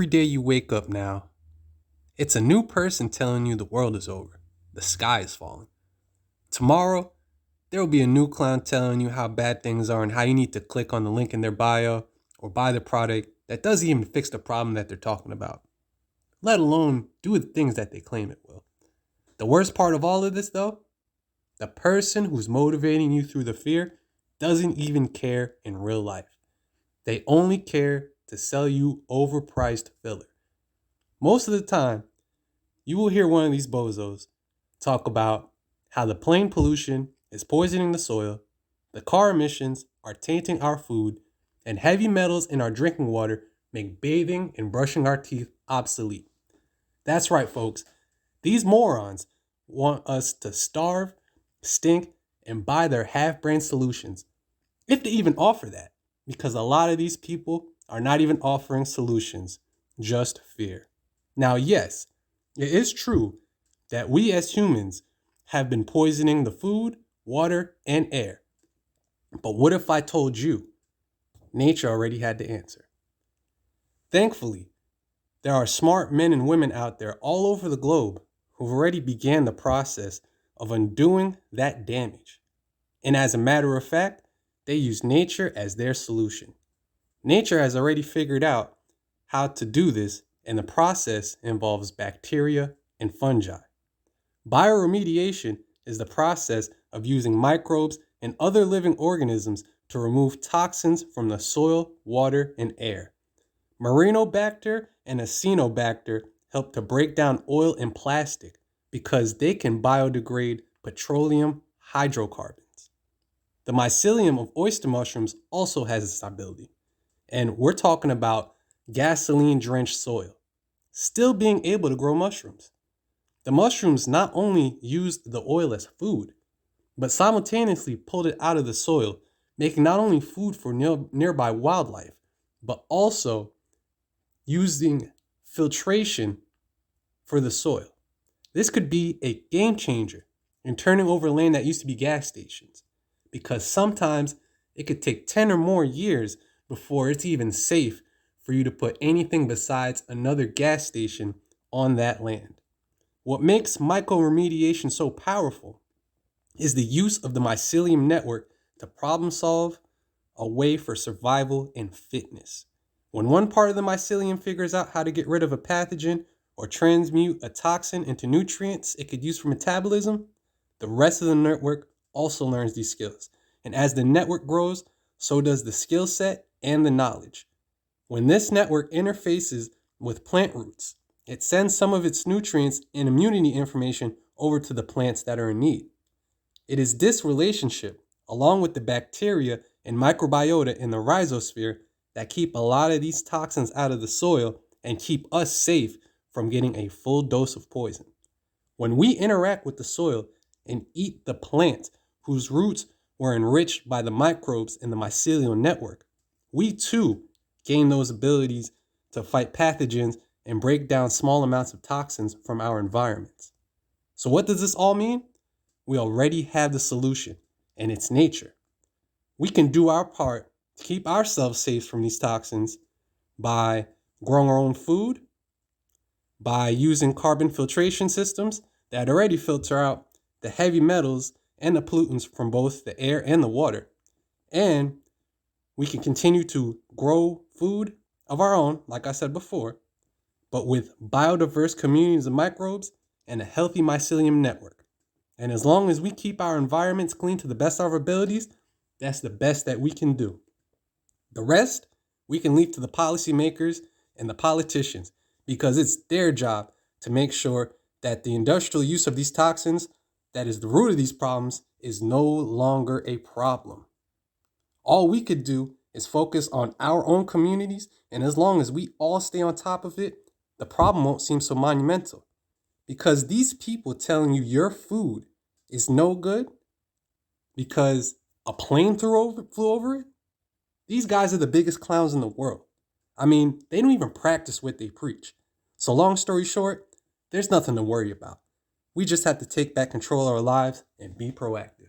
Every day you wake up now, it's a new person telling you the world is over, the sky is falling. Tomorrow, there will be a new clown telling you how bad things are and how you need to click on the link in their bio or buy the product that doesn't even fix the problem that they're talking about, let alone do the things that they claim it will. The worst part of all of this, though, the person who's motivating you through the fear doesn't even care in real life. They only care to sell you overpriced filler. Most of the time, you will hear one of these bozos talk about how the plane pollution is poisoning the soil, the car emissions are tainting our food, and heavy metals in our drinking water make bathing and brushing our teeth obsolete. That's right, folks. These morons want us to starve, stink, and buy their half-brain solutions, if they even offer that, because a lot of these people are not even offering solutions, just fear. Now, yes, it is true that we as humans have been poisoning the food, water, and air. But what if I told you nature already had the answer? Thankfully, there are smart men and women out there all over the globe who've already began the process of undoing that damage. And as a matter of fact, they use nature as their solution. Nature has already figured out how to do this, and the process involves bacteria and fungi. Bioremediation is the process of using microbes and other living organisms to remove toxins from the soil, water, and air. Marinobacter and Acinobacter help to break down oil and plastic because they can biodegrade petroleum hydrocarbons. The mycelium of oyster mushrooms also has this ability, and we're talking about gasoline-drenched soil, still being able to grow mushrooms. The mushrooms not only used the oil as food, but simultaneously pulled it out of the soil, making not only food for nearby wildlife, but also using filtration for the soil. This could be a game changer in turning over land that used to be gas stations, because sometimes it could take 10 or more years before it's even safe for you to put anything besides another gas station on that land. What makes mycoremediation so powerful is the use of the mycelium network to problem solve a way for survival and fitness. When one part of the mycelium figures out how to get rid of a pathogen or transmute a toxin into nutrients it could use for metabolism, the rest of the network also learns these skills. And as the network grows, so does the skill set and the knowledge. When this network interfaces with plant roots, it sends some of its nutrients and immunity information over to the plants that are in need. It is this relationship, along with the bacteria and microbiota in the rhizosphere, that keep a lot of these toxins out of the soil and keep us safe from getting a full dose of poison. When we interact with the soil and eat the plant whose roots were enriched by the microbes in the mycelial network, we too gain those abilities to fight pathogens and break down small amounts of toxins from our environments. So what does this all mean? We already have the solution, and it's nature. We can do our part to keep ourselves safe from these toxins by growing our own food, by using carbon filtration systems that already filter out the heavy metals and the pollutants from both the air and the water. And we can continue to grow food of our own, like I said before, but with biodiverse communities of microbes and a healthy mycelium network. And as long as we keep our environments clean to the best of our abilities, that's the best that we can do. The rest, we can leave to the policymakers and the politicians, because it's their job to make sure that the industrial use of these toxins, that is the root of these problems, is no longer a problem. All we could do is focus on our own communities, and as long as we all stay on top of it, the problem won't seem so monumental. Because these people telling you your food is no good because a plane flew over it, these guys are the biggest clowns in the world. I mean, they don't even practice what they preach. So long story short, there's nothing to worry about. We just have to take back control of our lives and be proactive.